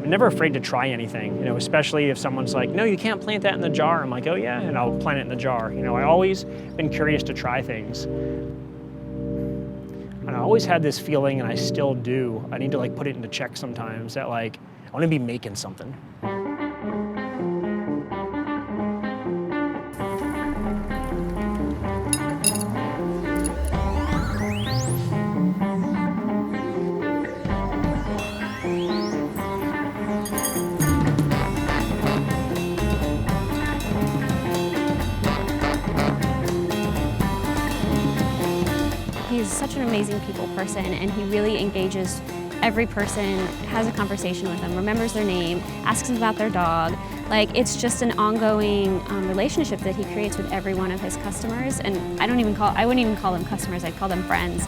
I'm never afraid to try anything, especially if someone's like, no, you can't plant that in the jar. I'm like, oh yeah, and I'll plant it in the jar. I always been curious to try things. And I always had this feeling, and I still do, I need to put it into check sometimes, that I want to be making something. He's such an amazing people person, and he really engages every person, has a conversation with them, remembers their name, asks them about their dog. It's just an ongoing relationship that he creates with every one of his customers. And I wouldn't even call them customers, I'd call them friends.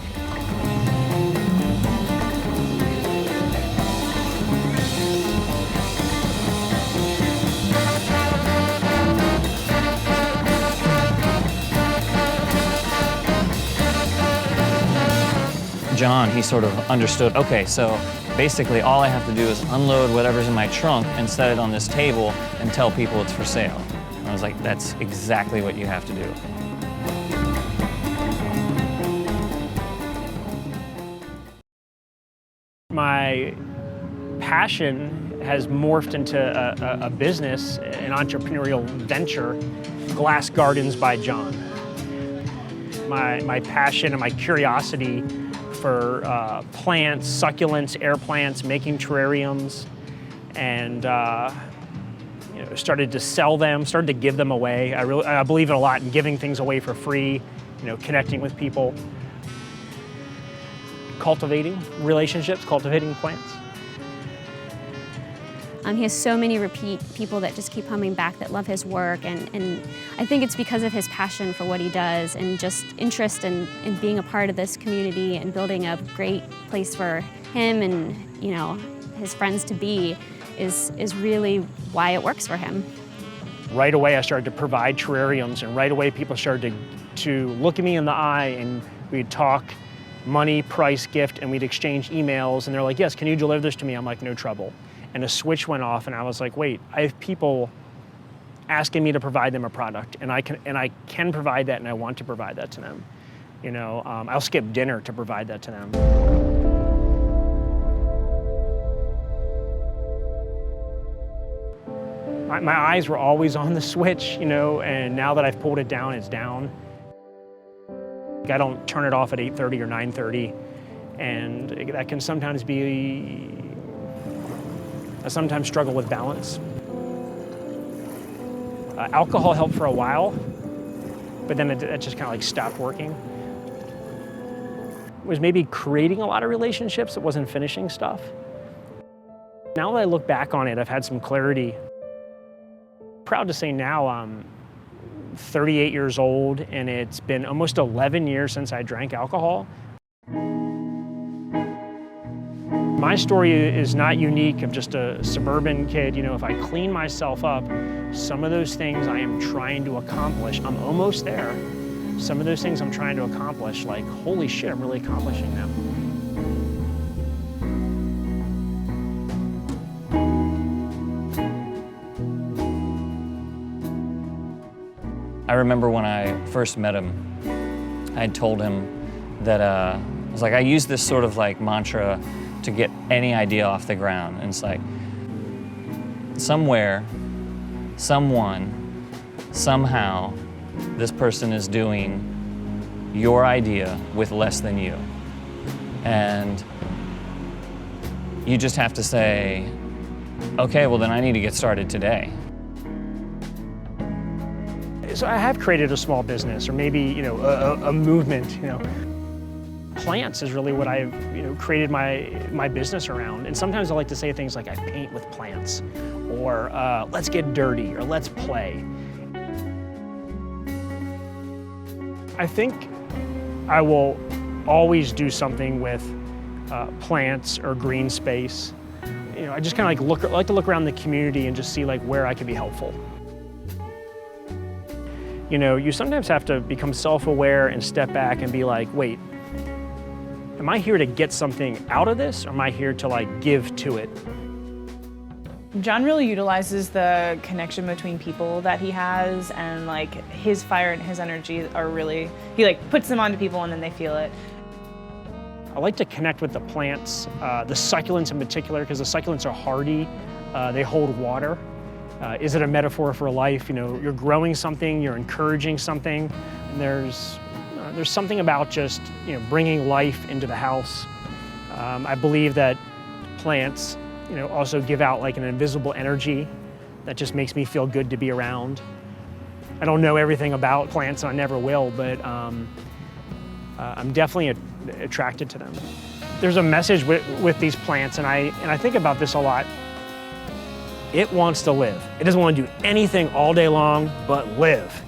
John, he sort of understood, okay, so basically all I have to do is unload whatever's in my trunk and set it on this table and tell people it's for sale. And I was like, that's exactly what you have to do. My passion has morphed into a business, an entrepreneurial venture, Glass Gardens by John. My passion and my curiosity for plants, succulents, air plants, making terrariums, and started to sell them, started to give them away. I believe a lot in giving things away for free, connecting with people, cultivating relationships, cultivating plants. He has so many repeat people that just keep coming back that love his work, and I think it's because of his passion for what he does and just interest in being a part of this community and building a great place for him and his friends to be is really why it works for him. Right away I started to provide terrariums, and right away people started to look at me in the eye, and we'd talk money, price, gift, and we'd exchange emails, and they're like, yes, can you deliver this to me? I'm like, no trouble. And a switch went off, and I was like, wait, I have people asking me to provide them a product, and I can provide that, and I want to provide that to them. I'll skip dinner to provide that to them. My eyes were always on the switch, and now that I've pulled it down, it's down. I don't turn it off at 8:30 or 9:30, and that can sometimes be, I sometimes struggle with balance. Alcohol helped for a while, but then it just kind of stopped working. It was maybe creating a lot of relationships, it wasn't finishing stuff. Now that I look back on it, I've had some clarity. Proud to say now I'm 38 years old, and it's been almost 11 years since I drank alcohol. My story is not unique. I'm just a suburban kid. If I clean myself up, some of those things I am trying to accomplish, I'm almost there. Some of those things I'm trying to accomplish, holy shit, I'm really accomplishing them. I remember when I first met him, I had told him that, I was like, I use this sort of mantra to get any idea off the ground. And it's somewhere, someone, somehow, this person is doing your idea with less than you. And you just have to say, okay, well then I need to get started today. So I have created a small business, or maybe a movement. Plants is really what I've created my business around. And sometimes I like to say things like I paint with plants, or let's get dirty, or let's play. I think I will always do something with plants or green space. I just kind of like to look around the community and just see where I can be helpful. You sometimes have to become self-aware and step back and be like, wait, am I here to get something out of this, or am I here to give to it? John really utilizes the connection between people that he has, and like his fire and his energy are really, he like puts them onto people and then they feel it. I like to connect with the plants, the succulents in particular, because the succulents are hardy, they hold water. Is it a metaphor for life? You know, you're growing something, you're encouraging something, and there's something about just, you know, bringing life into the house. I believe that plants, you know, also give out like an invisible energy that just makes me feel good to be around. I don't know everything about plants, and I never will, but I'm definitely attracted to them. There's a message with these plants, and I think about this a lot. It wants to live. It doesn't want to do anything all day long but live.